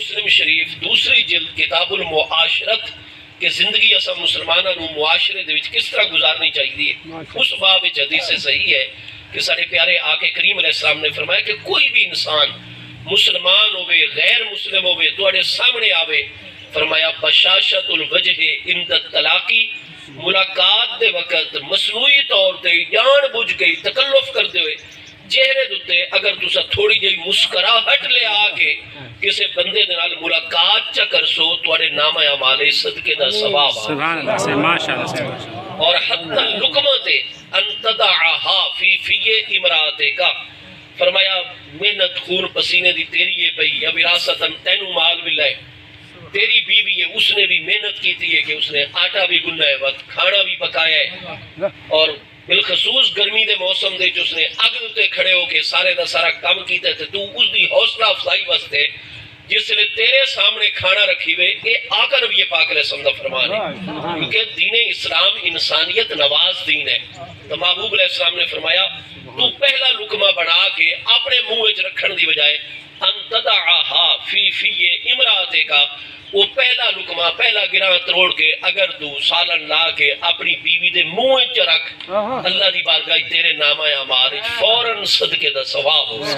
مسلم شریف دوسری جلد کتاب المعاشرت کہ زندگی اسا مسلمانہ نو معاشرے دے وچ کس طرح گزارنی چاہیے، اس باب وچ حدیث صحیح ہے کہ سارے پیارے آقا کریم علیہ السلام نے فرمایا کہ کوئی بھی انسان مسلمان ہوئے غیر مسلم ہوئے تواڈے سامنے آوے، فرمایا بشاشت الوجہ عند الطلاقی، ملاقات دے وقت مصنوعی طور تے جان بوجھ کے تکلف کردے ہوئے چہرے دتے اگر تسا تھوڑی جی مسکراہٹ لے آ کے کسی بندے دے نال ملاقات چا کرسو تواڈے نامہ اعمال صدقے دا ثواب سبحان اللہ سے ماشاءاللہ اور حتی لقمت ان تدعها فی فی امراتے کا، فرمایا محنت خون پسینے دی تیری ہے بھئی یا وراثتاً تینو مال ملا ہے، تیری بیوی ہے اس نے بھی محنت کی تھی ہے کہ اس نے آٹا بھی گننا ہے وقت کھانا بھی پکایا ہے، اور بالخصوص گرمی دے موسم دے جو اس نے اگ تے کھڑے ہو کے سارے دا سارا کام کیتے تھے، تو اس دی حوصلہ افزائی واسطے جس نے تیرے سامنے کھانا رکھی ہوئے اے آقا نبی پاک علیہ السلام دا فرمان ہے، کیونکہ دین اسلام انسانیت نواز دین ہے، تو محبوب علیہ السلام نے فرمایا تو پہلا لقمہ بنا کے اپنے منہ وچ رکھن دی بجائے ان تدعها فی فی امراتے کا، وہ پہلا لقمہ پہلا گراں تروڑ کے اگر تو سالن لا کے اپنی بیوی دے منہ وچ رکھ، اللہ دی بارگاہ تیرے نامہ اعمال فوراً صدقے دا ثواب ہوگا،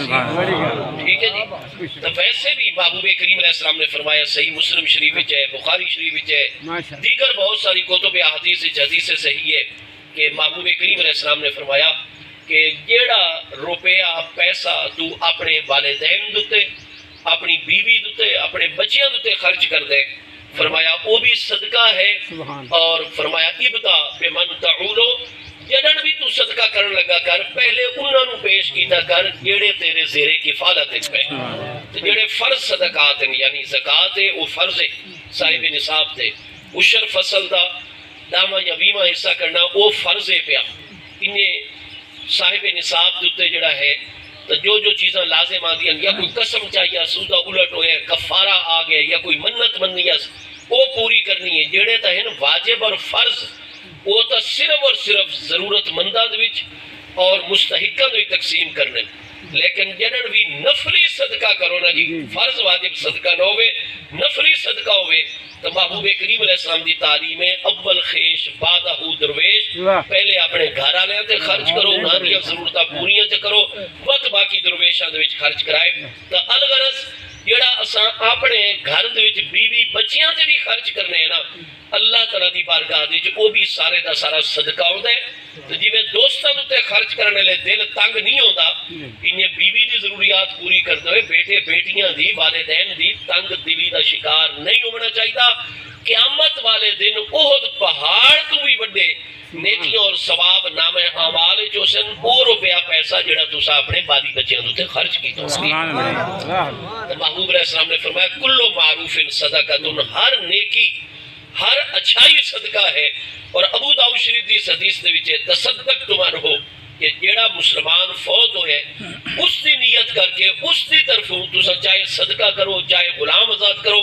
ٹھیک ہے جی۔ تو ویسے بھی محبوب کریم علیہ السلام نے فرمایا، صحیح مسلم شریف وچ ہے، بخاری شریف وچ ہے، دیگر بہت ساری کتب احادیث وچ حدیث صحیح ہے کہ محبوب کریم علیہ السلام نے فرمایا کہ جیڑا روپیہ پیسہ تو اپنے والدین دتے، اپنی بیوی دتے، اپنے بچیاں دتے خرچ کر دے، فرمایا وہ بھی صدقہ ہے، اور فرمایا ابدا بمن تعولو، جڑن بھی تو صدقہ کرن لگا کر پہلے انہاں نو پیش کیتا کر جڑے تیرے زیر کفالت پہ، جڑے فرض صدقات ہیں یعنی زکات ہے وہ فرض ہے صاحب نصاب تے، عشر فصل دا داما یا ویما حصہ کرنا وہ فرض ہے پیا، انہیں صاحب نصاب دتے جڑا ہے تو جو چیزاں لازم آدھی ہیں یا کوئی قسم چاہیے سودہ الٹ ہوئے کفارہ آ گئے یا کوئی منت مننی ہے وہ پوری کرنی ہے، جڑے تا ہیں واجب اور فرض وہ تا صرف اور صرف ضرورت مندہ دوچ اور مستحقہ دوچ تقسیم کرنے، لیکن جنن بھی نفلی صدقہ کرو نا جی، فرض واجب صدقہ نہ ہوئے نفلی صدقہ ہوئے، تو محبوب کریم علیہ السلام دی تعلیم ہے اول خیش بعدہ درویش، پہلے اپنے گھر آلے تے خرچ کرو، نہ دیا ضرورتہ پوریاں تے کرو، وقت باقی درویشاں دے وچ خرچ کرائے، تو الغرض جڑا اساں اپنے گھر دے وچ بیوی بچیاں تے بھی خرچ کرنے ہیں نا، اللہ تعالیٰ دی بارگاہ دے وچ وہ بھی سارے دا سارا صدقہ ہوتا ہے، تو جی میں دوستاں تے خرچ کرنے لے دل تنگ نہیں ہوتا، انہیں بیوی دی ضروریات پوری کرتے ہوئے بیٹے بیٹیاں دی والدین دی تنگ دلی دا شکار نہیں ہونا چاہیے، قیامت والے دن احد پہاڑ تو بھی بڑے نیکیوں اور ثواب نام اعمال جو سن وہ روپیہ پیسہ جڑا تسا اپنے بالی بچیاں دوتے خرچ کی تو محبوب علیہ السلام نے فرمایا کلو معروف صدقہ، ہر نیکی ہر اچھائی صدقہ ہے، اور ابو داؤد شریف دی حدیث دے وچ تصدق تمن ہو کہ جیڑا مسلمان فوت ہوئے اس دی نیت کر کے اس دی طرفوں تسا چاہے صدقہ کرو چاہے غلام آزاد کرو،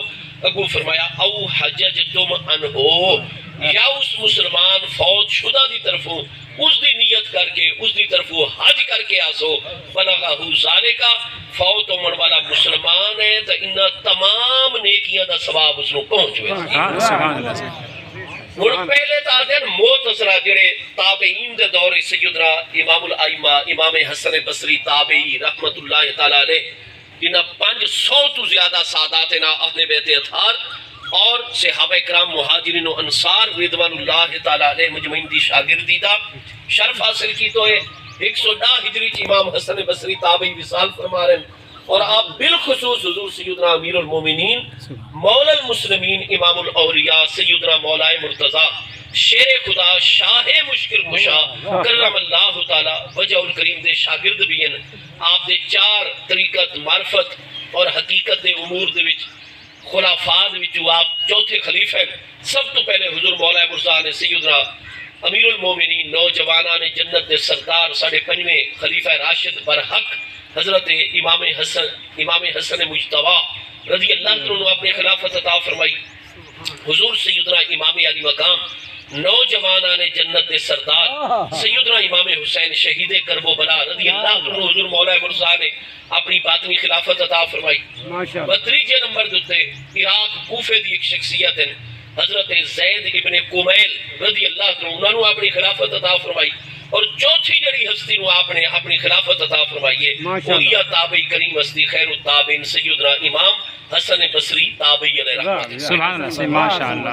اگو فرمایا او حجج تم انہو، یا اس مسلمان فوت شدہ دی طرفوں اس دی نیت کر کے اس دی طرفوں حج کر کے آسو، بلغہ ذالکا فوت عمر والا مسلمان ہے تو انہا تمام نیکیاں دا ثواب اس نے پہنچ ہوئے۔ اور پہلے تا دن معتزلہ جڑے تابعین دے دور سیدنا امام الائمہ امام حسن بصری تابعی رحمت اللہ تعالیٰ علیہ، جنہاں 500 تو زیادہ سادات نا اہل بیت اطہار اور صحابہ اکرام مہاجرین و انصار رضوان اللہ تعالیٰ علیہ مجمعین دی شاگردی دا شرف حاصل کی تو ہے 110 ہجری چ امام حسن بصری تابعی وصال فرما رہے ہیں، اور آپ بالخصوص حضور سیدنا امیر المومنین مولا المسلمین امام الاولیاء سیدنا مولائے مرتضی شیر خدا شاہ مشکل کشا کرم اللہ تعالی وجہ الکریم دے شاگرد بھی ہیں، آپ دے 4 طریقت معرفت اور حقیقت دے امور دے وچ خلافات وچ آپ چوتھے خلیفہ ہیں۔ سب تو پہلے حضور مولا مرتضی نے سیدنا امیر المومنین نوجوانان جنت دے سردار 5.5 خلیفہ راشد برحق حضرت امام حسن مجتبی رضی اللہ عنہ اپنے خلافت عطا فرمائی، حضور سیدنا امام علی مقام نوجوانان جنت دے سردار سیدنا امام حسین شہید کرب و بلا رضی اللہ عنہ حضور مولا مرزا نے اپنی باطنی خلافت عطا فرمائی. بتریجے نمبر دوتے عراق کوفے دی ایک شخصیت ہے حضرت زید ابن قمیل رضی اللہ عنہ انہوں نے اپنی خلافت عطا فرمائی. اور چوتھی جڑی ہستی نو آپ نے اپنی خلافت عطا فرمائی ہے وہی تابعی کریم ہستی خیر التابعین سیدنا امام حسن بصری تابعی علیہ رحمۃ. سبحان اللہ، ماشاء اللہ.